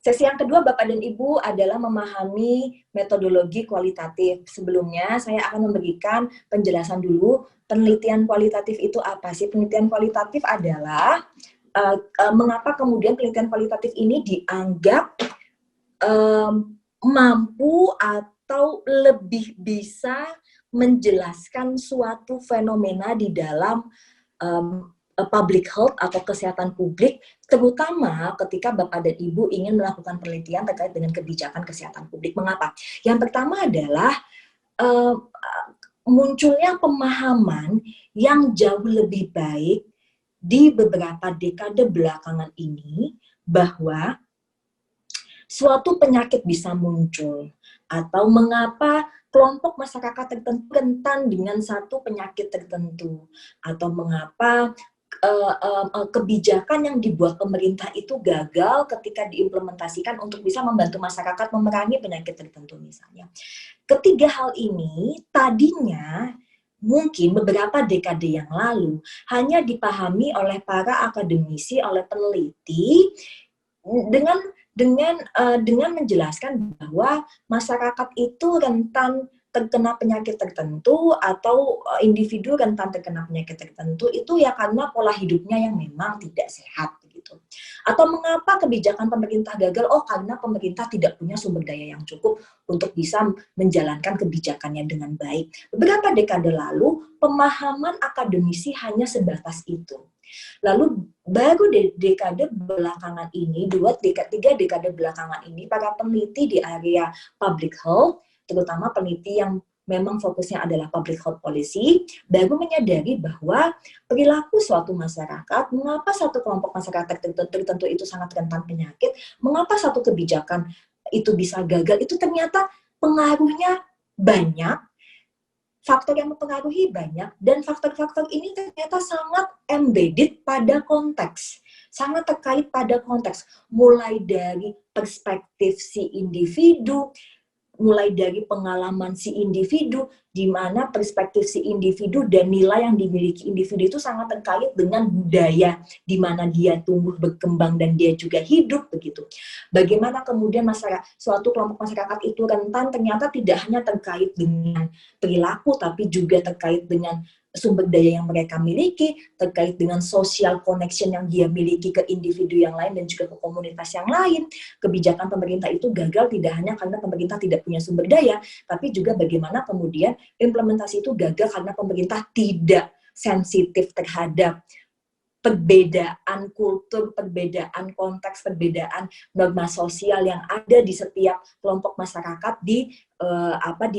Sesi yang kedua, Bapak dan Ibu, adalah memahami metodologi kualitatif. Sebelumnya, saya akan memberikan penjelasan dulu, penelitian kualitatif itu apa sih? Penelitian kualitatif adalah mengapa kemudian penelitian kualitatif ini dianggap mampu atau lebih bisa menjelaskan suatu fenomena di dalam public health atau kesehatan publik, terutama ketika Bapak dan Ibu ingin melakukan penelitian terkait dengan kebijakan kesehatan publik. Mengapa? Yang pertama adalah munculnya pemahaman yang jauh lebih baik di beberapa dekade belakangan ini bahwa suatu penyakit bisa muncul, atau mengapa kelompok masyarakat tertentu rentan dengan satu penyakit tertentu, atau mengapa kebijakan yang dibuat pemerintah itu gagal ketika diimplementasikan untuk bisa membantu masyarakat memerangi penyakit tertentu misalnya. Ketiga hal ini tadinya mungkin beberapa dekade yang lalu hanya dipahami oleh para akademisi, oleh peneliti dengan menjelaskan bahwa masyarakat itu rentan terkena penyakit tertentu atau individu rentan terkena penyakit tertentu itu ya karena pola hidupnya yang memang tidak sehat begitu. Atau mengapa kebijakan pemerintah gagal? Oh, karena pemerintah tidak punya sumber daya yang cukup untuk bisa menjalankan kebijakannya dengan baik. Beberapa dekade lalu pemahaman akademisi hanya sebatas itu. Lalu baru dekade belakangan ini, 2-3 dekade belakangan ini, para peneliti di area public health, terutama peneliti yang memang fokusnya adalah public health policy, baru menyadari bahwa perilaku suatu masyarakat, mengapa satu kelompok masyarakat tertentu itu sangat rentan penyakit, mengapa satu kebijakan itu bisa gagal, itu ternyata pengaruhnya banyak, faktor yang mempengaruhi banyak, dan faktor-faktor ini ternyata sangat embedded pada konteks, sangat terkait pada konteks, mulai dari perspektif si individu, mulai dari pengalaman si individu, di mana perspektif si individu dan nilai yang dimiliki individu itu sangat terkait dengan budaya di mana dia tumbuh berkembang dan dia juga hidup begitu. Bagaimana kemudian suatu kelompok masyarakat itu rentan ternyata tidak hanya terkait dengan perilaku tapi juga terkait dengan sumber daya yang mereka miliki, terkait dengan social connection yang dia miliki ke individu yang lain dan juga ke komunitas yang lain. Kebijakan pemerintah itu gagal tidak hanya karena pemerintah tidak punya sumber daya, tapi juga bagaimana kemudian implementasi itu gagal karena pemerintah tidak sensitif terhadap perbedaan kultur, perbedaan konteks, perbedaan norma sosial yang ada di setiap kelompok masyarakat di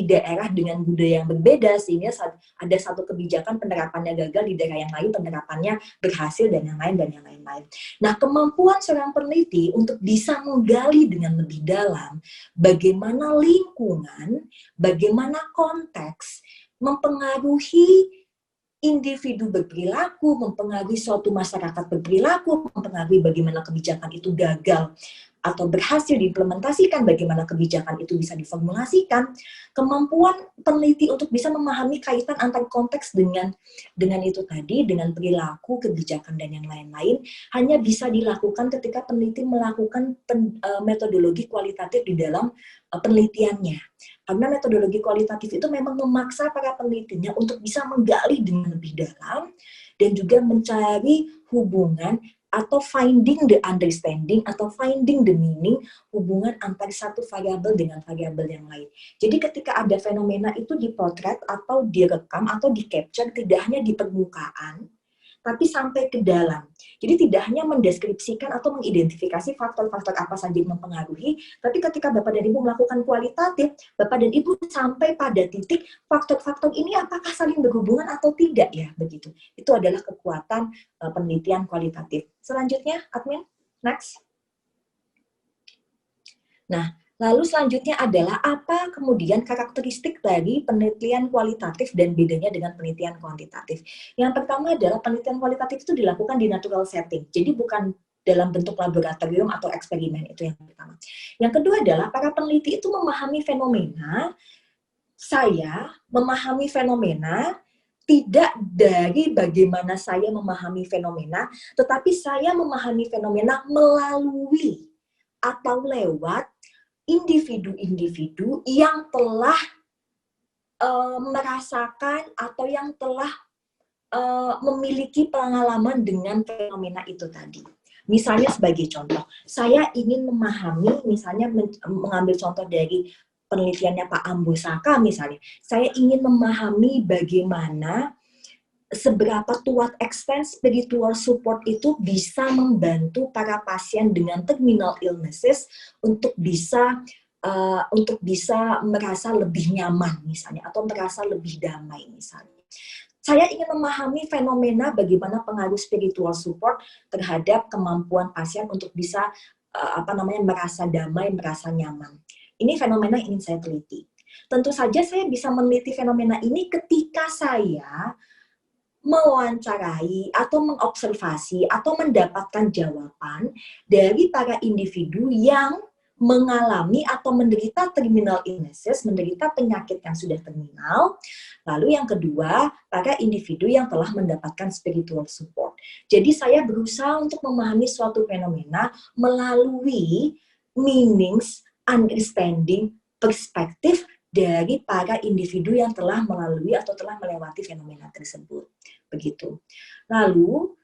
daerah dengan budaya yang berbeda, sehingga ada satu kebijakan penerapannya gagal, di daerah yang lain penerapannya berhasil, dan yang lain-lain. Nah, kemampuan seorang peneliti untuk bisa menggali dengan lebih dalam bagaimana lingkungan, bagaimana konteks mempengaruhi individu berperilaku, mempengaruhi suatu masyarakat berperilaku, mempengaruhi bagaimana kebijakan itu gagal atau berhasil diimplementasikan, bagaimana kebijakan itu bisa diformulasikan. Kemampuan peneliti untuk bisa memahami kaitan antar konteks dengan itu tadi, dengan perilaku, kebijakan, dan yang lain-lain, hanya bisa dilakukan ketika peneliti melakukan metodologi kualitatif di dalam penelitiannya. Karena metodologi kualitatif itu memang memaksa para penelitinya untuk bisa menggali dengan lebih dalam dan juga mencari hubungan atau finding the understanding atau finding the meaning, hubungan antara satu variabel dengan variabel yang lain. Jadi ketika ada fenomena itu dipotret atau direkam atau di-capture tidak hanya di permukaan, tapi sampai ke dalam. Jadi tidak hanya mendeskripsikan atau mengidentifikasi faktor-faktor apa saja yang mempengaruhi, tapi ketika Bapak dan Ibu melakukan kualitatif, Bapak dan Ibu sampai pada titik faktor-faktor ini apakah saling berhubungan atau tidak ya, begitu. Itu adalah kekuatan penelitian kualitatif. Selanjutnya, admin, next. Nah, lalu selanjutnya adalah apa kemudian karakteristik dari penelitian kualitatif dan bedanya dengan penelitian kuantitatif. Yang pertama adalah penelitian kualitatif itu dilakukan di natural setting, jadi bukan dalam bentuk laboratorium atau eksperimen, itu yang pertama. Yang kedua adalah para peneliti itu memahami fenomena, saya memahami fenomena tidak dari bagaimana saya memahami fenomena, tetapi saya memahami fenomena melalui atau lewat individu-individu yang telah merasakan atau yang telah memiliki pengalaman dengan fenomena itu tadi. Misalnya sebagai contoh, saya ingin memahami, misalnya mengambil contoh dari penelitiannya Pak Ambosaka misalnya, saya ingin memahami bagaimana seberapa to what extent spiritual support itu bisa membantu para pasien dengan terminal illnesses untuk bisa merasa lebih nyaman misalnya, atau merasa lebih damai misalnya. Saya ingin memahami fenomena bagaimana pengaruh spiritual support terhadap kemampuan pasien untuk bisa merasa damai, merasa nyaman. Ini fenomena yang ingin saya teliti. Tentu saja saya bisa meneliti fenomena ini ketika saya mewawancarai atau mengobservasi atau mendapatkan jawaban dari para individu yang mengalami atau menderita terminal illnesses, menderita penyakit yang sudah terminal. Lalu yang kedua, para individu yang telah mendapatkan spiritual support. Jadi saya berusaha untuk memahami suatu fenomena melalui meanings, understanding, perspektif dari para individu yang telah melalui atau telah melewati fenomena tersebut. Begitu. Lalu,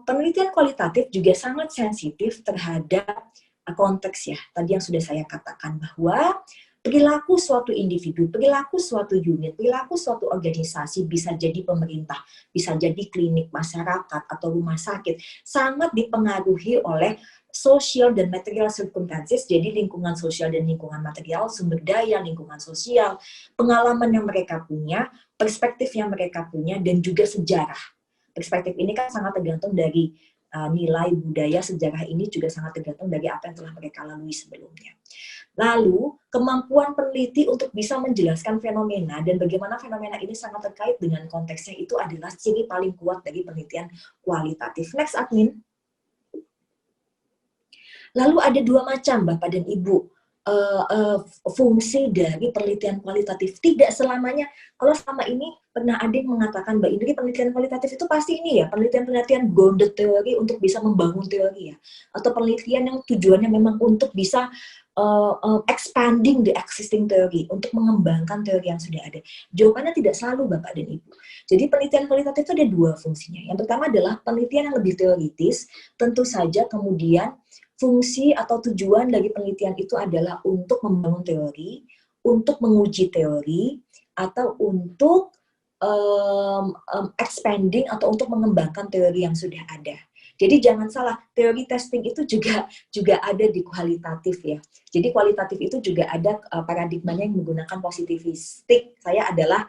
penelitian kualitatif juga sangat sensitif terhadap konteks ya, tadi yang sudah saya katakan bahwa perilaku suatu individu, perilaku suatu unit, perilaku suatu organisasi, bisa jadi pemerintah, bisa jadi klinik, masyarakat, atau rumah sakit, sangat dipengaruhi oleh social dan material circumstances, jadi lingkungan sosial dan lingkungan material, sumber daya, lingkungan sosial, pengalaman yang mereka punya, perspektif yang mereka punya, dan juga sejarah. Perspektif ini kan sangat tergantung dari nilai budaya, sejarah ini juga sangat tergantung dari apa yang telah mereka lalui sebelumnya. Lalu, kemampuan peneliti untuk bisa menjelaskan fenomena dan bagaimana fenomena ini sangat terkait dengan konteksnya itu adalah ciri paling kuat dari penelitian kualitatif. Next, admin. Lalu ada dua macam, Bapak dan Ibu, fungsi dari penelitian kualitatif. Tidak selamanya, kalau selama ini pernah ada yang mengatakan, Mbak Indri, penelitian kualitatif itu pasti ini ya, penelitian-penelitian grounded teori untuk bisa membangun teori ya, atau penelitian yang tujuannya memang untuk bisa expanding the existing theory, untuk mengembangkan teori yang sudah ada. Jawabannya tidak selalu, Bapak dan Ibu. Jadi penelitian kualitatif itu ada dua fungsinya. Yang pertama adalah penelitian yang lebih teoritis, tentu saja kemudian fungsi atau tujuan dari penelitian itu adalah untuk membangun teori, untuk menguji teori, atau untuk expanding atau untuk mengembangkan teori yang sudah ada. Jadi jangan salah, teori testing itu juga ada di kualitatif ya. Jadi kualitatif itu juga ada paradigmanya yang menggunakan positivistik. Saya adalah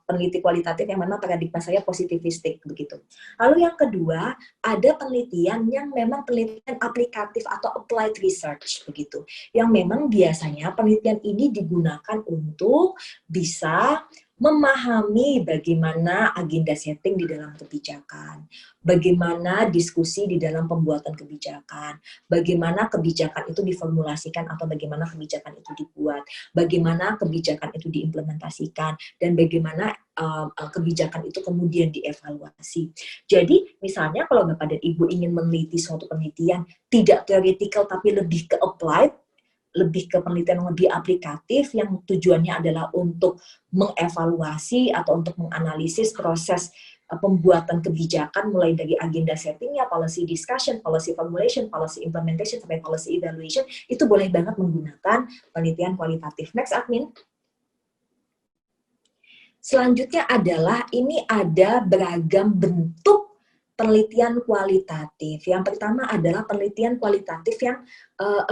peneliti kualitatif yang memang paradigma saya positivistik begitu. Lalu yang kedua, ada penelitian yang memang penelitian aplikatif atau applied research begitu. Yang memang biasanya penelitian ini digunakan untuk bisa memahami bagaimana agenda setting di dalam kebijakan, bagaimana diskusi di dalam pembuatan kebijakan, bagaimana kebijakan itu diformulasikan atau bagaimana kebijakan itu dibuat, bagaimana kebijakan itu diimplementasikan, dan bagaimana kebijakan itu kemudian dievaluasi. Jadi misalnya kalau Bapak dan Ibu ingin meneliti suatu penelitian tidak teoretikal tapi lebih ke applied, lebih ke penelitian yang lebih aplikatif yang tujuannya adalah untuk mengevaluasi atau untuk menganalisis proses pembuatan kebijakan mulai dari agenda settingnya, policy discussion, policy formulation, policy implementation, sampai policy evaluation, itu boleh banget menggunakan penelitian kualitatif. Next, admin. Selanjutnya adalah ini ada beragam bentuk penelitian kualitatif. Yang pertama adalah penelitian kualitatif yang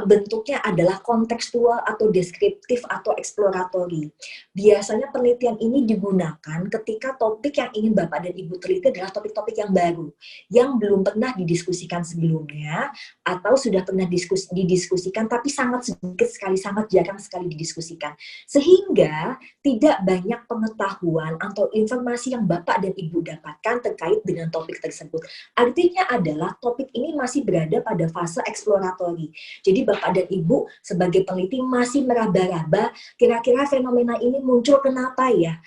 bentuknya adalah kontekstual atau deskriptif atau eksploratori. Biasanya penelitian ini digunakan ketika topik yang ingin Bapak dan Ibu teliti adalah topik-topik yang baru, yang belum pernah didiskusikan sebelumnya, atau sudah pernah didiskusikan tapi sangat sedikit sekali, sangat jarang sekali didiskusikan. Sehingga tidak banyak pengetahuan atau informasi yang Bapak dan Ibu dapatkan terkait dengan topik tersebut. Artinya adalah topik ini masih berada pada fase eksploratori. Jadi Bapak dan Ibu sebagai peneliti masih meraba-raba kira-kira fenomena ini muncul kenapa ya?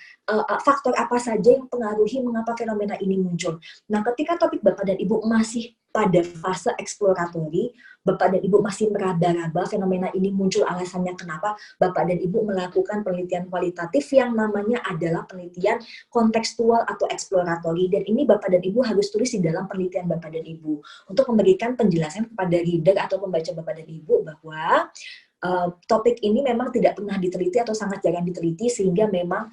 Faktor apa saja yang mempengaruhi mengapa fenomena ini muncul. Nah, ketika topik Bapak dan Ibu masih pada fase eksploratory, Bapak dan Ibu masih meraba-raba fenomena ini muncul alasannya kenapa, Bapak dan Ibu melakukan penelitian kualitatif yang namanya adalah penelitian kontekstual atau eksploratory, dan ini Bapak dan Ibu harus tulis di dalam penelitian Bapak dan Ibu untuk memberikan penjelasan kepada reader atau pembaca Bapak dan Ibu bahwa topik ini memang tidak pernah diteliti atau sangat jarang diteliti, sehingga memang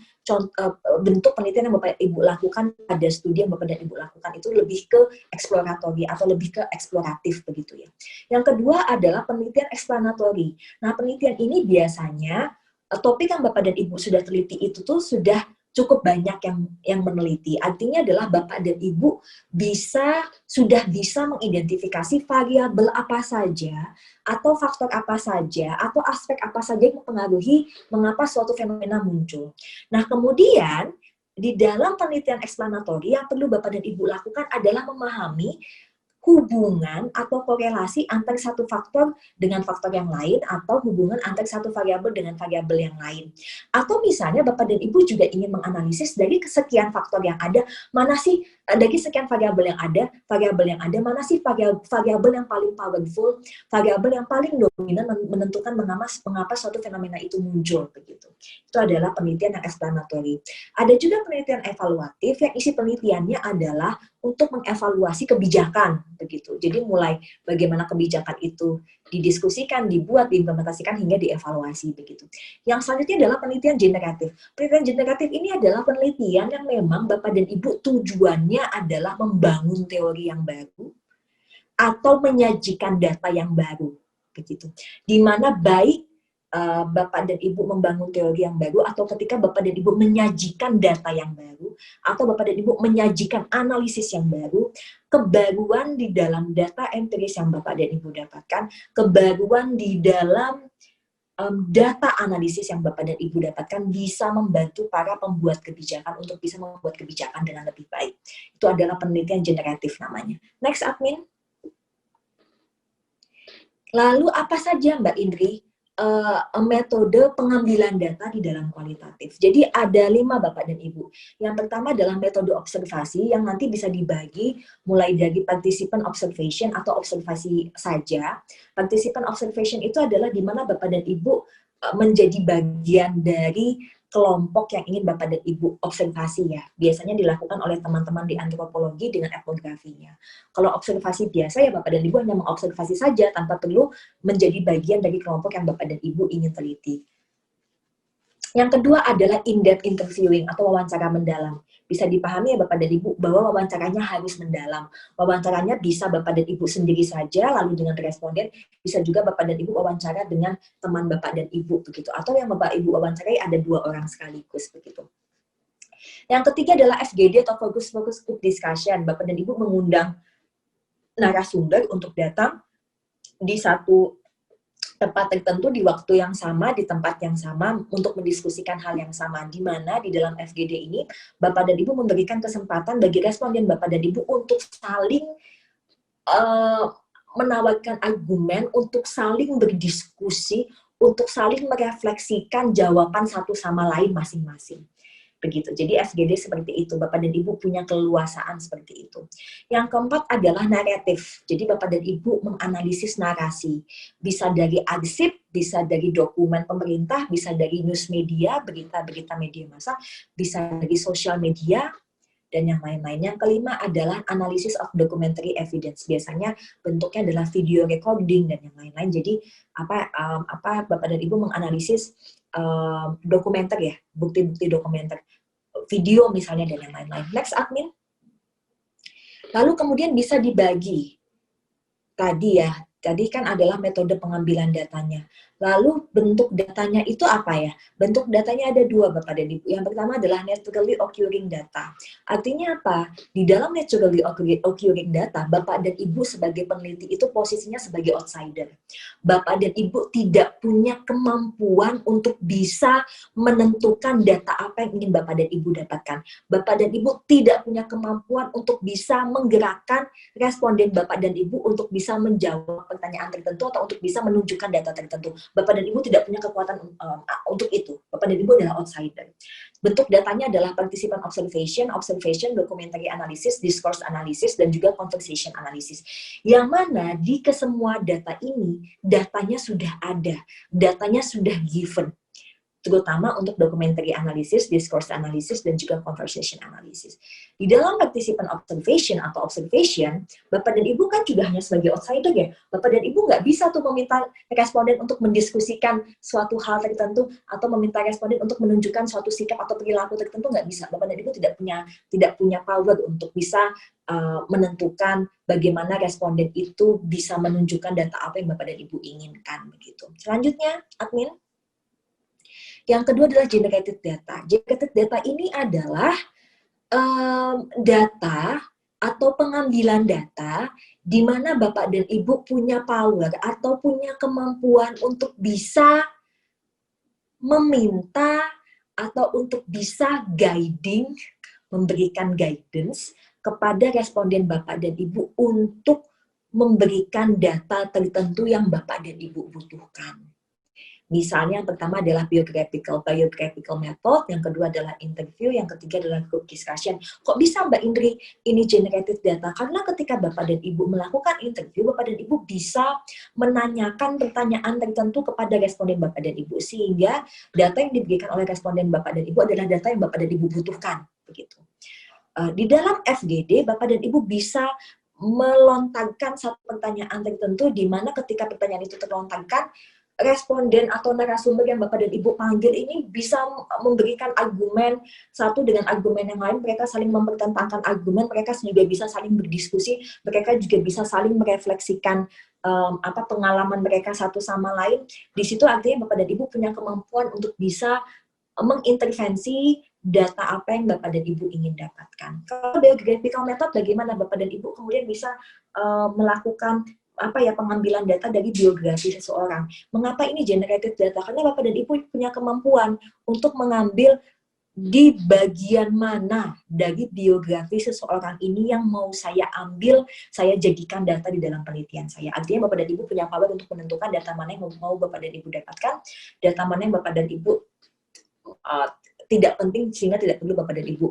bentuk penelitian yang Bapak Ibu lakukan pada studi yang Bapak dan Ibu lakukan itu lebih ke eksploratory atau lebih ke eksploratif begitu ya. Yang kedua adalah penelitian explanatory. Nah, penelitian ini biasanya topik yang Bapak dan Ibu sudah teliti itu tuh sudah cukup banyak yang meneliti. Artinya adalah Bapak dan Ibu sudah bisa mengidentifikasi variabel apa saja atau faktor apa saja atau aspek apa saja yang mempengaruhi mengapa suatu fenomena muncul. Nah, kemudian di dalam penelitian explanatory yang perlu Bapak dan Ibu lakukan adalah memahami hubungan atau korelasi antara satu faktor dengan faktor yang lain, atau hubungan antara satu variabel dengan variabel yang lain. Atau misalnya Bapak dan Ibu juga ingin menganalisis dari kesekian faktor yang ada, mana sih dari sekian variabel yang ada, mana sih variabel yang paling powerful, variabel yang paling dominan menentukan mengapa suatu fenomena itu muncul begitu. Itu adalah penelitian yang explanatory. Ada juga penelitian evaluatif yang isi penelitiannya adalah untuk mengevaluasi kebijakan begitu. Jadi mulai bagaimana kebijakan itu didiskusikan, dibuat, diimplementasikan hingga dievaluasi begitu. Yang selanjutnya adalah penelitian generatif. Penelitian generatif ini adalah penelitian yang memang Bapak dan Ibu tujuannya adalah membangun teori yang baru atau menyajikan data yang baru begitu. Di mana baik Bapak dan Ibu membangun teori yang baru, atau ketika Bapak dan Ibu menyajikan data yang baru, atau Bapak dan Ibu menyajikan analisis yang baru, kebaruan di dalam data empiris yang Bapak dan Ibu dapatkan, kebaruan di dalam data analisis yang Bapak dan Ibu dapatkan bisa membantu para pembuat kebijakan untuk bisa membuat kebijakan dengan lebih baik. Itu adalah penelitian generatif namanya. Next, admin. Lalu apa saja Mbak Indri metode pengambilan data di dalam kualitatif? Jadi ada 5 Bapak dan Ibu. Yang pertama adalah metode observasi yang nanti bisa dibagi mulai dari participant observation atau observasi saja. Participant observation itu adalah di mana Bapak dan Ibu menjadi bagian dari kelompok yang ingin Bapak dan Ibu observasi ya. Biasanya dilakukan oleh teman-teman di antropologi dengan etnografinya. Kalau observasi biasa ya Bapak dan Ibu hanya mengobservasi saja tanpa perlu menjadi bagian dari kelompok yang Bapak dan Ibu ingin teliti. Yang kedua adalah in-depth interviewing atau wawancara mendalam. Bisa dipahami ya Bapak dan Ibu bahwa wawancaranya harus mendalam. Wawancaranya bisa Bapak dan Ibu sendiri saja, lalu dengan responden, bisa juga Bapak dan Ibu wawancara dengan teman Bapak dan Ibu begitu. Atau yang Bapak Ibu wawancarai ada 2 orang sekaligus begitu. Yang ketiga adalah FGD atau Focus Group Discussion. Bapak dan Ibu mengundang narasumber untuk datang di satu tempat tertentu di waktu yang sama, di tempat yang sama untuk mendiskusikan hal yang sama, di mana di dalam FGD ini Bapak dan Ibu memberikan kesempatan bagi responden Bapak dan Ibu untuk saling menawarkan argumen, untuk saling berdiskusi, untuk saling merefleksikan jawaban satu sama lain masing-masing. Begitu. Jadi FGD seperti itu. Bapak dan Ibu punya keleluasaan seperti itu. Yang keempat adalah naratif. Jadi Bapak dan Ibu menganalisis narasi. Bisa dari arsip, bisa dari dokumen pemerintah, bisa dari news media, berita-berita media massa, bisa dari sosial media, dan yang lain-lain. Yang kelima adalah analysis of documentary evidence. Biasanya bentuknya adalah video recording dan yang lain-lain. Jadi Bapak dan Ibu menganalisis dokumenter ya, bukti-bukti dokumenter, video misalnya dan yang lain-lain. Next, admin. Lalu kemudian bisa dibagi. Tadi kan adalah metode pengambilan datanya. Lalu bentuk datanya itu apa ya? Bentuk datanya ada 2 Bapak dan Ibu. Yang pertama adalah naturally occurring data. Artinya apa? Di dalam naturally occurring data, Bapak dan Ibu sebagai peneliti itu posisinya sebagai outsider. Bapak dan Ibu tidak punya kemampuan untuk bisa menentukan data apa yang ingin Bapak dan Ibu dapatkan. Bapak dan Ibu tidak punya kemampuan untuk bisa menggerakkan responden Bapak dan Ibu untuk bisa menjawab pertanyaan tertentu atau untuk bisa menunjukkan data tertentu. Bapak dan Ibu tidak punya kekuatan untuk itu. Bapak dan Ibu adalah outsider. Bentuk datanya adalah participant observation, documentary analysis, discourse analysis, dan juga conversation analysis. Yang mana di kesemua data ini, datanya sudah ada, datanya sudah given. Terutama untuk documentary analysis, discourse analysis, dan juga conversation analysis. Di dalam participant observation atau observation, Bapak dan Ibu kan juga hanya sebagai outsider ya. Bapak dan Ibu nggak bisa tuh meminta responden untuk mendiskusikan suatu hal tertentu atau meminta responden untuk menunjukkan suatu sikap atau perilaku tertentu, nggak bisa. Bapak dan Ibu tidak punya power untuk bisa menentukan bagaimana responden itu bisa menunjukkan data apa yang Bapak dan Ibu inginkan begitu. Selanjutnya, admin. Yang kedua adalah generated data. Generated data ini adalah data atau pengambilan data di mana Bapak dan Ibu punya power atau punya kemampuan untuk bisa meminta atau untuk bisa guiding, memberikan guidance kepada responden Bapak dan Ibu untuk memberikan data tertentu yang Bapak dan Ibu butuhkan. Misalnya yang pertama adalah biographical method, yang kedua adalah interview, yang ketiga adalah group discussion. Kok bisa Mbak Indri ini generated data? Karena ketika Bapak dan Ibu melakukan interview, Bapak dan Ibu bisa menanyakan pertanyaan tertentu kepada responden Bapak dan Ibu, sehingga data yang diberikan oleh responden Bapak dan Ibu adalah data yang Bapak dan Ibu butuhkan. Begitu. Di dalam FGD, Bapak dan Ibu bisa melontarkan satu pertanyaan tertentu, di mana ketika pertanyaan itu terlontarkan, responden atau narasumber yang Bapak dan Ibu panggil ini bisa memberikan argumen satu dengan argumen yang lain, mereka saling mempertentangkan argumen, mereka juga bisa saling berdiskusi, mereka juga bisa saling merefleksikan pengalaman mereka satu sama lain. Di situ artinya Bapak dan Ibu punya kemampuan untuk bisa mengintervensi data apa yang Bapak dan Ibu ingin dapatkan. Kalau biographical method, bagaimana Bapak dan Ibu kemudian bisa melakukan pengambilan data dari biografi seseorang. Mengapa ini generated data? Karena Bapak dan Ibu punya kemampuan untuk mengambil di bagian mana dari biografi seseorang ini yang mau saya ambil, saya jadikan data di dalam penelitian saya. Artinya Bapak dan Ibu punya power untuk menentukan data mana yang mau Bapak dan Ibu dapatkan, data mana yang Bapak dan Ibu tidak penting sehingga tidak perlu Bapak dan Ibu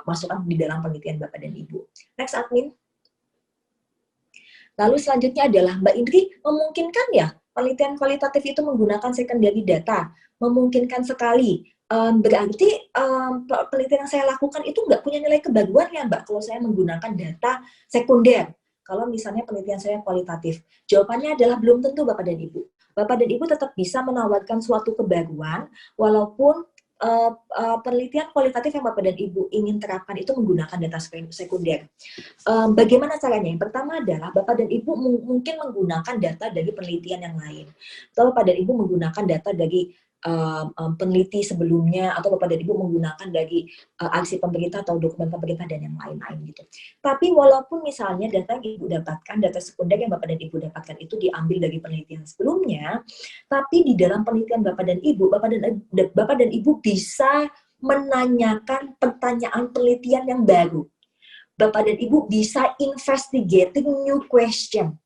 masukkan di dalam penelitian Bapak dan Ibu. Next, admin. Lalu selanjutnya adalah Mbak Indri, memungkinkan ya penelitian kualitatif itu menggunakan secondary data? Memungkinkan sekali. Berarti penelitian yang saya lakukan itu nggak punya nilai kebaruan ya Mbak, kalau saya menggunakan data sekunder. Kalau misalnya penelitian saya kualitatif. Jawabannya adalah belum tentu Bapak dan Ibu. Bapak dan Ibu tetap bisa menawarkan suatu kebaruan, walaupun penelitian kualitatif yang Bapak dan Ibu ingin terapkan itu menggunakan data sekunder. Bagaimana caranya? Yang pertama adalah Bapak dan Ibu mungkin menggunakan data dari penelitian yang lain. Atau Bapak dan Ibu menggunakan data dari peneliti sebelumnya, atau Bapak dan Ibu menggunakan dari arsip pemerintah atau dokumen pemerintah dan yang lain-lain gitu. Tapi walaupun misalnya data yang Ibu dapatkan, data sekunder yang Bapak dan Ibu dapatkan itu diambil dari penelitian sebelumnya, tapi di dalam penelitian Bapak dan Ibu, Bapak dan Ibu bisa menanyakan pertanyaan penelitian yang baru. Bapak dan Ibu bisa investigating new question.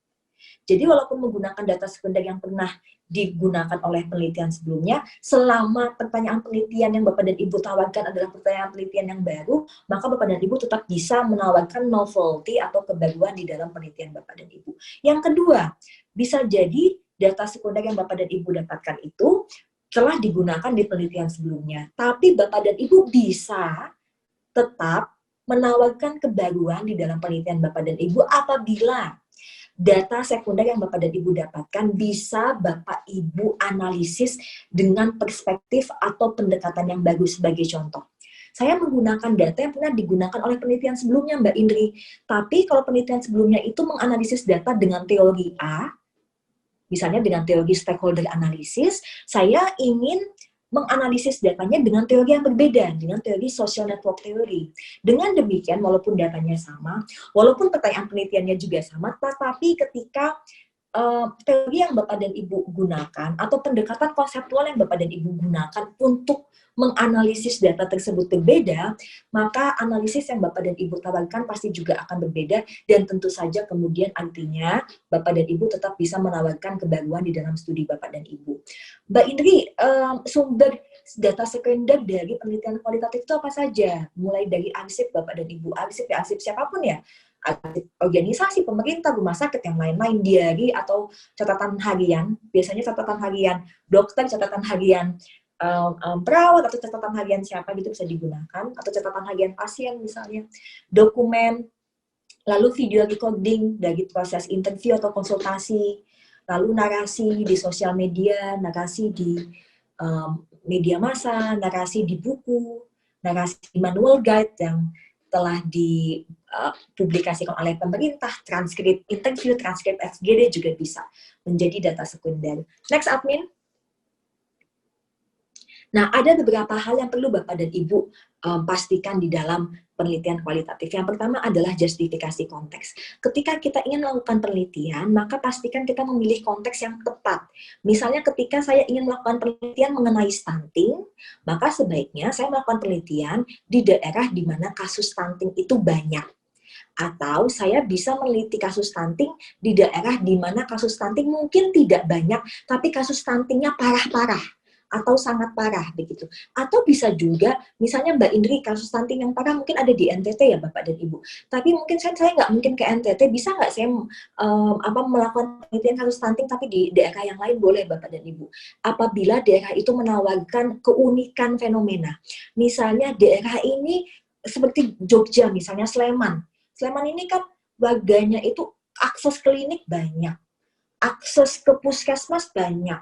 Jadi walaupun menggunakan data sekunder yang pernah digunakan oleh penelitian sebelumnya, selama pertanyaan penelitian yang Bapak dan Ibu tawarkan adalah pertanyaan penelitian yang baru, maka Bapak dan Ibu tetap bisa menawarkan novelty atau kebaruan di dalam penelitian Bapak dan Ibu. Yang kedua, bisa jadi data sekunder yang Bapak dan Ibu dapatkan itu telah digunakan di penelitian sebelumnya. Tapi Bapak dan Ibu bisa tetap menawarkan kebaruan di dalam penelitian Bapak dan Ibu apabila data sekunder yang Bapak dan Ibu dapatkan bisa Bapak Ibu analisis dengan perspektif atau pendekatan yang bagus. Sebagai contoh, saya menggunakan data yang pernah digunakan oleh penelitian sebelumnya Mbak Indri, tapi kalau penelitian sebelumnya itu menganalisis data dengan teori A, misalnya dengan teori stakeholder analysis, saya ingin menganalisis datanya dengan teori yang berbeda, dengan teori social network theory. Dengan demikian, walaupun datanya sama, walaupun pertanyaan penelitiannya juga sama, tetapi ketika teori yang Bapak dan Ibu gunakan atau pendekatan konseptual yang Bapak dan Ibu gunakan untuk menganalisis data tersebut berbeda, maka analisis yang Bapak dan Ibu tawarkan pasti juga akan berbeda, dan tentu saja kemudian artinya Bapak dan Ibu tetap bisa menawarkan kebaruan di dalam studi Bapak dan Ibu. Mbak Indri, sumber data sekunder dari penelitian kualitatif itu apa saja? Mulai dari arsip Bapak dan Ibu, arsip ya arsip siapapun ya, organisasi, pemerintah, rumah sakit, yang lain-lain, diary atau catatan harian, biasanya catatan harian dokter, catatan harian perawat, atau catatan harian siapa gitu bisa digunakan, atau catatan harian pasien misalnya, dokumen, lalu video recording dari proses interview atau konsultasi, lalu narasi di sosial media, narasi di media massa, narasi di buku, narasi di manual guide yang telah dipublikasikan oleh pemerintah, transkrip interview, transkrip FGD juga bisa menjadi data sekunder. Next, admin. Nah, ada beberapa hal yang perlu Bapak dan Ibu pastikan di dalam penelitian kualitatif. Yang pertama adalah justifikasi konteks. Ketika kita ingin melakukan penelitian, maka pastikan kita memilih konteks yang tepat. Misalnya ketika saya ingin melakukan penelitian mengenai stunting, maka sebaiknya saya melakukan penelitian di daerah di mana kasus stunting itu banyak. Atau saya bisa meneliti kasus stunting di daerah di mana kasus stunting mungkin tidak banyak, tapi kasus stuntingnya parah-parah atau sangat parah begitu. Atau bisa juga, misalnya Mbak Indri, kasus stunting yang parah mungkin ada di NTT ya Bapak dan Ibu. Tapi mungkin saya nggak mungkin ke NTT, bisa nggak saya melakukan penelitian kasus stunting tapi di daerah yang lain? Boleh Bapak dan Ibu. Apabila daerah itu menawarkan keunikan fenomena. Misalnya daerah ini seperti Jogja, misalnya Sleman. Sleman ini kan warganya itu akses klinik banyak, akses ke puskesmas banyak,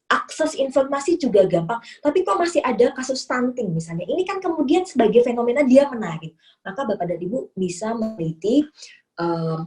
akses informasi juga gampang, tapi kok masih ada kasus stunting misalnya. Ini kan kemudian sebagai fenomena dia menarik. Maka Bapak dan Ibu bisa meneliti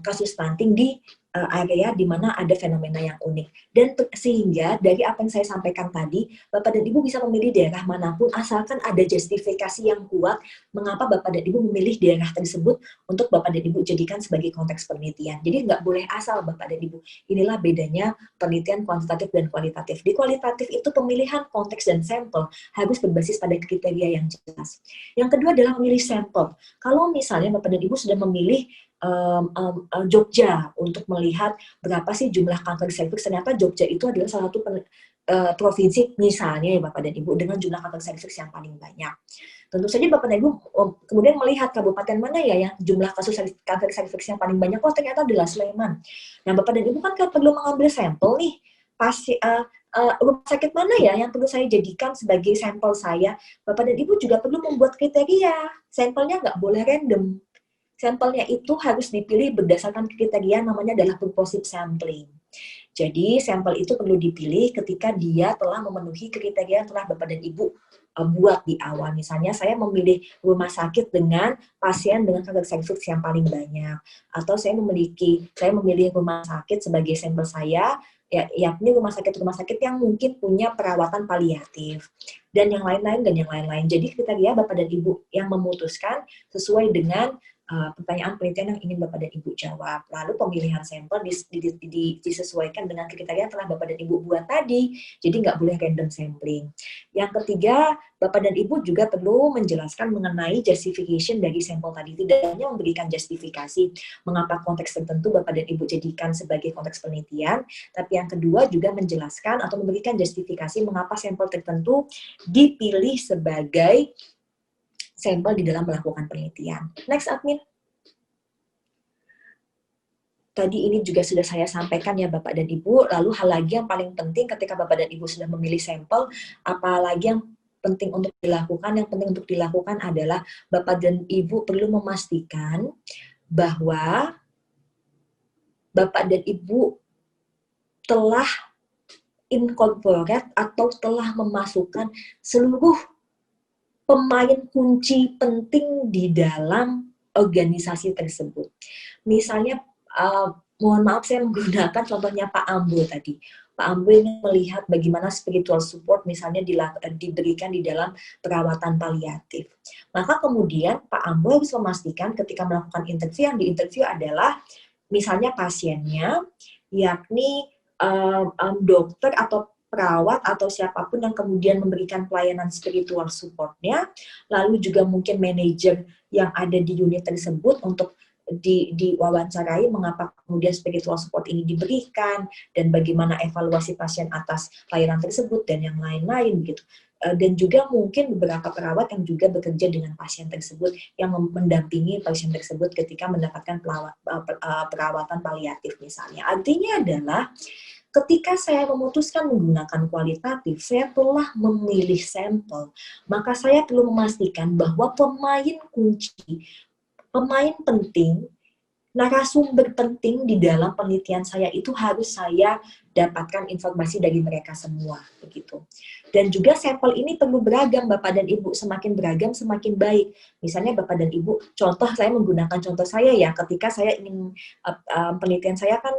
kasus stunting di area di mana ada fenomena yang unik. Dan sehingga dari apa yang saya sampaikan tadi, Bapak dan Ibu bisa memilih daerah manapun asalkan ada justifikasi yang kuat mengapa Bapak dan Ibu memilih daerah tersebut untuk Bapak dan Ibu jadikan sebagai konteks penelitian. Jadi nggak boleh asal Bapak dan Ibu. Inilah bedanya penelitian kuantitatif dan kualitatif. Di kualitatif itu pemilihan konteks dan sampel harus berbasis pada kriteria yang jelas. Yang kedua adalah memilih sampel. Kalau misalnya Bapak dan Ibu sudah memilih Jogja untuk melihat berapa sih jumlah kanker serviks, ternyata Jogja itu adalah salah satu provinsi misalnya ya Bapak dan Ibu dengan jumlah kanker serviks yang paling banyak. Tentu saja Bapak dan Ibu kemudian melihat kabupaten mana ya yang jumlah kasus kanker serviks yang paling banyak, oh ternyata adalah Sleman. Nah Bapak dan Ibu kan perlu mengambil sampel nih, rumah sakit mana ya yang perlu saya jadikan sebagai sampel saya. Bapak dan Ibu juga perlu membuat kriteria, sampelnya nggak boleh random. Sampelnya itu harus dipilih berdasarkan kriteria namanya adalah purposive sampling. Jadi sampel itu perlu dipilih ketika dia telah memenuhi kriteria yang telah Bapak dan Ibu buat di awal. Misalnya saya memilih rumah sakit dengan pasien dengan kanker serviks yang paling banyak, atau saya memilih rumah sakit sebagai sampel saya, yakni rumah sakit yang mungkin punya perawatan paliatif dan yang lain-lain. Jadi kriteria Bapak dan Ibu yang memutuskan sesuai dengan pertanyaan penelitian yang ingin Bapak dan Ibu jawab. Lalu pemilihan sampel disesuaikan dengan kriteria yang telah Bapak dan Ibu buat tadi. Jadi nggak boleh random sampling. Yang ketiga, Bapak dan Ibu juga perlu menjelaskan mengenai justification dari sampel tadi. Tidak hanya memberikan justifikasi mengapa konteks tertentu Bapak dan Ibu jadikan sebagai konteks penelitian, tapi yang kedua juga menjelaskan atau memberikan justifikasi mengapa sampel tertentu dipilih sebagai sampel di dalam melakukan penelitian. Next, admin. Tadi ini juga sudah saya sampaikan ya Bapak dan Ibu. Lalu hal lagi yang paling penting ketika Bapak dan Ibu sudah memilih sampel, apalagi yang penting untuk dilakukan? Yang penting untuk dilakukan adalah Bapak dan Ibu perlu memastikan bahwa Bapak dan Ibu telah incorporate atau telah memasukkan seluruh pemain kunci penting di dalam organisasi tersebut. Misalnya, mohon maaf saya menggunakan contohnya Pak Ambo tadi. Pak Ambo ingin melihat bagaimana spiritual support misalnya diberikan di dalam perawatan paliatif. Maka kemudian Pak Ambo harus memastikan ketika melakukan interview, yang diinterview adalah misalnya pasiennya, yakni dokter atau perawat atau siapapun yang kemudian memberikan pelayanan spiritual support-nya, lalu juga mungkin manajer yang ada di unit tersebut untuk diwawancarai mengapa kemudian spiritual support ini diberikan dan bagaimana evaluasi pasien atas layanan tersebut dan yang lain-lain begitu. Dan juga mungkin beberapa perawat yang juga bekerja dengan pasien tersebut yang mendampingi pasien tersebut ketika mendapatkan perawatan paliatif misalnya. Artinya adalah ketika saya memutuskan menggunakan kualitatif, saya telah memilih sampel, maka saya perlu memastikan bahwa pemain kunci, pemain penting, narasumber penting di dalam penelitian saya itu harus saya dapatkan informasi dari mereka semua, begitu. Dan juga sampel ini perlu beragam, Bapak dan Ibu. Semakin beragam, semakin baik. Misalnya Bapak dan Ibu, contoh saya menggunakan contoh saya ya, ketika saya ingin, penelitian saya kan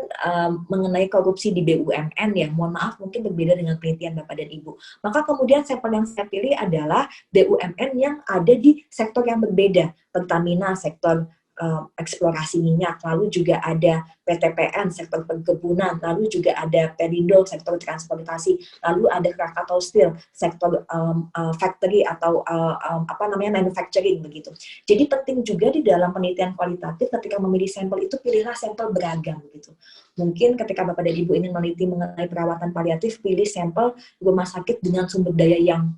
mengenai korupsi di BUMN ya, mohon maaf mungkin berbeda dengan penelitian Bapak dan Ibu. Maka kemudian sampel yang saya pilih adalah BUMN yang ada di sektor yang berbeda, Pertamina, sektor eksplorasi minyak, lalu juga ada PTPN, sektor perkebunan, lalu juga ada Perindo, sektor transportasi, lalu ada Krakatau Steel, sektor factory atau manufacturing begitu. Jadi penting juga di dalam penelitian kualitatif ketika memilih sampel itu pilihlah sampel beragam gitu. Mungkin ketika Bapak dan Ibu ingin meneliti mengenai perawatan paliatif, pilih sampel rumah sakit dengan sumber daya yang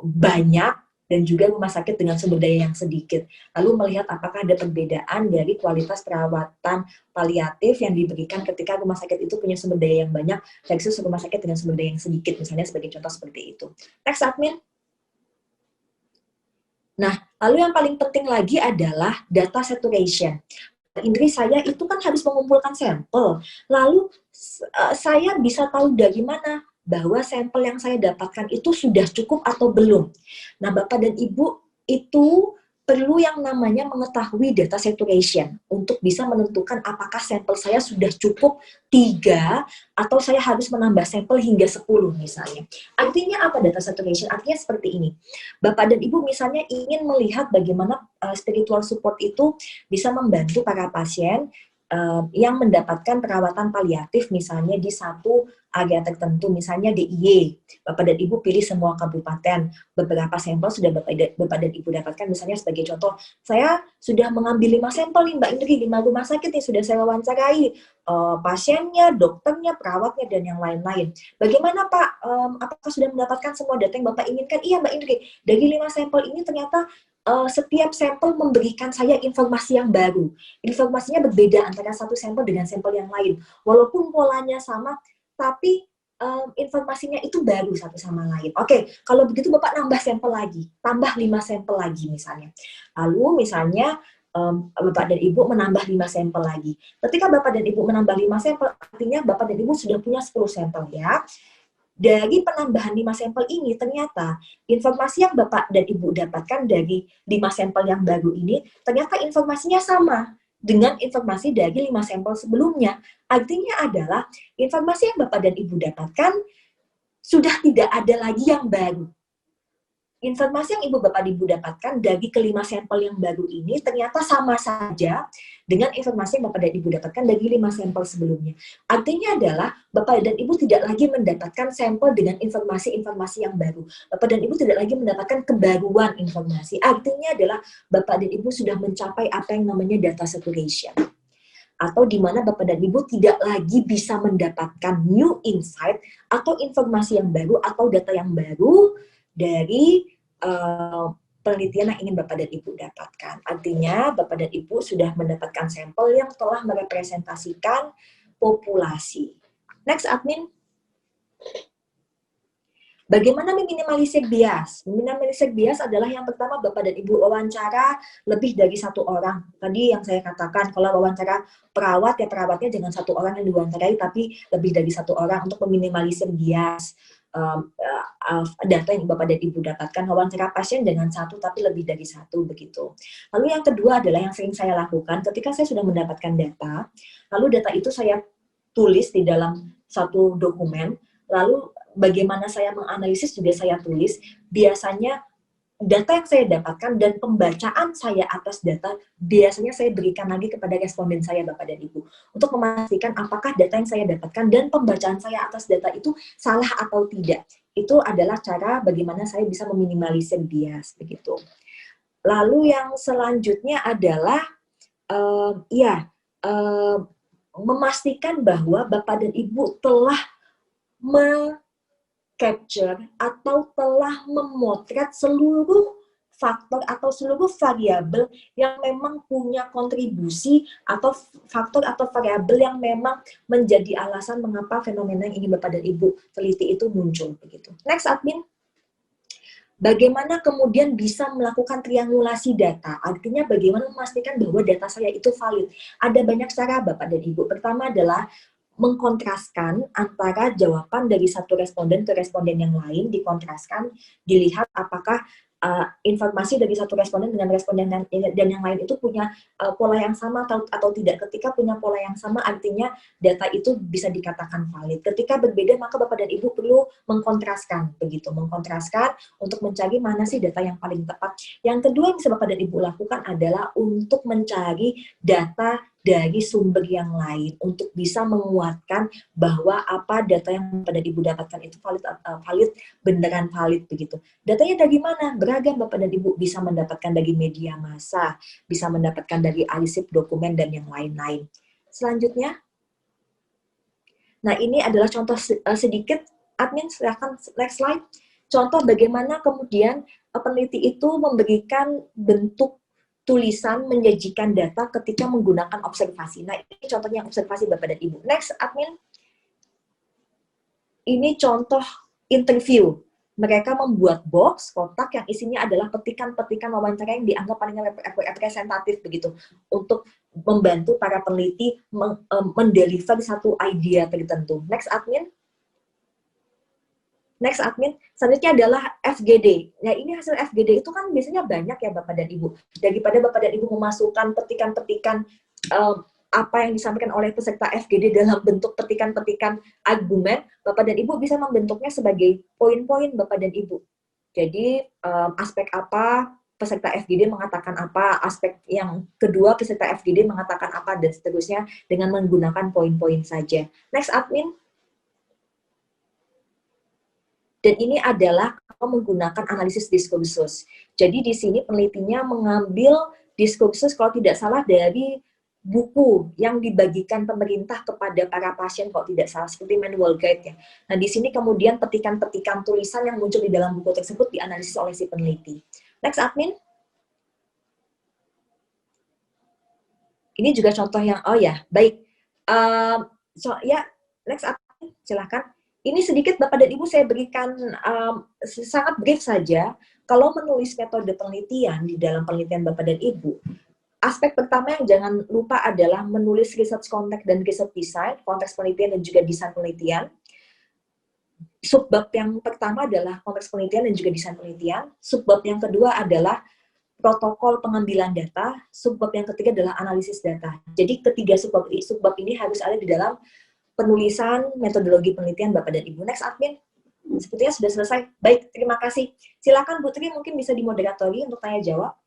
banyak dan juga rumah sakit dengan sumber daya yang sedikit. Lalu melihat apakah ada perbedaan dari kualitas perawatan paliatif yang diberikan ketika rumah sakit itu punya sumber daya yang banyak versus rumah sakit dengan sumber daya yang sedikit, misalnya sebagai contoh seperti itu. Next, admin. Nah, lalu yang paling penting lagi adalah data saturation. Indri saya itu kan harus mengumpulkan sampel. Lalu saya bisa tahu dari mana bahwa sampel yang saya dapatkan itu sudah cukup atau belum. Nah, Bapak dan Ibu itu perlu yang namanya mengetahui data saturation untuk bisa menentukan apakah sampel saya sudah cukup 3 atau saya harus menambah sampel hingga 10 misalnya. Artinya apa data saturation? Artinya seperti ini. Bapak dan Ibu misalnya ingin melihat bagaimana spiritual support itu bisa membantu para pasien yang mendapatkan perawatan paliatif misalnya di satu area tertentu, misalnya DIY. Bapak dan Ibu pilih semua kabupaten. Beberapa sampel sudah Bapak dan Ibu dapatkan, misalnya sebagai contoh, saya sudah mengambil 5 sampel nih Mbak Indri, 5 rumah sakit nih sudah saya wawancarai, pasiennya, dokternya, perawatnya, dan yang lain-lain. Bagaimana Pak, apakah sudah mendapatkan semua data yang Bapak inginkan? Iya Mbak Indri, dari 5 sampel ini ternyata setiap sampel memberikan saya informasi yang baru. Informasinya berbeda antara satu sampel dengan sampel yang lain. Walaupun polanya sama, tapi informasinya itu baru satu sama lain. Oke, kalau begitu Bapak nambah sampel lagi, tambah 5 sampel lagi misalnya. Lalu misalnya Bapak dan Ibu menambah 5 sampel lagi. Ketika Bapak dan Ibu menambah 5 sampel, artinya Bapak dan Ibu sudah punya 10 sampel ya. Dari penambahan 5 sampel ini, ternyata informasi yang Bapak dan Ibu dapatkan dari 5 sampel yang baru ini, ternyata informasinya sama dengan informasi dari 5 sampel sebelumnya. Artinya adalah, informasi yang Bapak dan Ibu dapatkan, sudah tidak ada lagi yang baru. Informasi yang Ibu Bapak Ibu dapatkan dari kelima sampel yang baru ini ternyata sama saja dengan informasi yang Bapak dan Ibu dapatkan dari 5 sampel sebelumnya. Artinya adalah Bapak dan Ibu tidak lagi mendapatkan sampel dengan informasi-informasi yang baru. Bapak dan Ibu tidak lagi mendapatkan kebaruan informasi. Artinya adalah Bapak dan Ibu sudah mencapai apa yang namanya data saturation. Atau di mana Bapak dan Ibu tidak lagi bisa mendapatkan new insight atau informasi yang baru atau data yang baru dari penelitian yang ingin Bapak dan Ibu dapatkan. Artinya, Bapak dan Ibu sudah mendapatkan sampel yang telah merepresentasikan populasi. Next, admin. Bagaimana meminimalisir bias? Meminimalisir bias adalah yang pertama, Bapak dan Ibu wawancara lebih dari 1 orang. Tadi yang saya katakan, kalau wawancara perawat, ya perawatnya jangan 1 orang yang diwawancarai, tapi lebih dari 1 orang untuk meminimalisir bias. Data yang Bapak dan Ibu dapatkan, wawancara pasien dengan 1 tapi lebih dari 1 begitu. Lalu yang kedua adalah yang sering saya lakukan ketika saya sudah mendapatkan data, lalu data itu saya tulis di dalam satu dokumen, lalu bagaimana saya menganalisis juga saya tulis. Biasanya data yang saya dapatkan dan pembacaan saya atas data biasanya saya berikan lagi kepada responden saya, Bapak dan Ibu, untuk memastikan apakah data yang saya dapatkan dan pembacaan saya atas data itu salah atau tidak. Itu adalah cara bagaimana saya bisa meminimalisir bias begitu. Lalu yang selanjutnya adalah memastikan bahwa Bapak dan Ibu telah capture atau telah memotret seluruh faktor atau seluruh variabel yang memang punya kontribusi atau faktor atau variabel yang memang menjadi alasan mengapa fenomena yang ingin Bapak dan Ibu teliti itu muncul begitu. Next, admin. Bagaimana kemudian bisa melakukan triangulasi data? Artinya bagaimana memastikan bahwa data saya itu valid? Ada banyak cara Bapak dan Ibu. Pertama adalah mengkontraskan antara jawaban dari satu responden ke responden yang lain, dikontraskan, dilihat apakah informasi dari satu responden dengan responden dan yang lain itu punya pola yang sama atau tidak. Ketika punya pola yang sama, artinya data itu bisa dikatakan valid. Ketika berbeda, maka Bapak dan Ibu perlu mengkontraskan, begitu, mengkontraskan untuk mencari mana sih data yang paling tepat. Yang kedua yang bisa Bapak dan Ibu lakukan adalah untuk mencari data dari sumber yang lain untuk bisa menguatkan bahwa apa data yang pada Ibu dapatkan itu valid, beneran valid begitu. Datanya dari mana? Beragam Bapak dan Ibu, bisa mendapatkan dari media massa, bisa mendapatkan dari arsip dokumen dan yang lain-lain. Selanjutnya, nah ini adalah contoh sedikit, admin silakan next slide. Contoh bagaimana kemudian peneliti itu memberikan bentuk tulisan menyajikan data ketika menggunakan observasi. Nah, ini contohnya observasi Bapak dan Ibu. Next, admin. Ini contoh interview. Mereka membuat box, kotak yang isinya adalah petikan-petikan wawancara yang dianggap paling representatif begitu untuk membantu para peneliti mendeliver satu idea tertentu. Next, admin. Next, admin. Selanjutnya adalah FGD. Nah, ini hasil FGD itu kan biasanya banyak ya Bapak dan Ibu. Daripada Bapak dan Ibu memasukkan petikan-petikan apa yang disampaikan oleh peserta FGD dalam bentuk petikan-petikan argumen, Bapak dan Ibu bisa membentuknya sebagai poin-poin Bapak dan Ibu. Jadi, aspek apa peserta FGD mengatakan apa, aspek yang kedua peserta FGD mengatakan apa, dan seterusnya dengan menggunakan poin-poin saja. Next, admin. Dan ini adalah menggunakan analisis diskursus. Jadi di sini penelitinya mengambil diskursus kalau tidak salah dari buku yang dibagikan pemerintah kepada para pasien kalau tidak salah, seperti manual guide ya. Nah di sini kemudian petikan-petikan tulisan yang muncul di dalam buku tersebut dianalisis oleh si peneliti. Next, admin. Ini juga contoh yang, oh ya, baik. Next, admin, silakan. Ini sedikit Bapak dan Ibu saya berikan sangat brief saja. Kalau menulis metode penelitian di dalam penelitian Bapak dan Ibu, aspek pertama yang jangan lupa adalah menulis research context dan research design, konteks penelitian dan juga desain penelitian. Subbab yang pertama adalah konteks penelitian dan juga desain penelitian. Subbab yang kedua adalah protokol pengambilan data. Subbab yang ketiga adalah analisis data. Jadi ketiga subbab ini harus ada di dalam penulisan metodologi penelitian Bapak dan Ibu. Next, admin. Sepertinya sudah selesai. Baik, terima kasih. Silakan Bu Tri mungkin bisa dimoderatori untuk tanya jawab.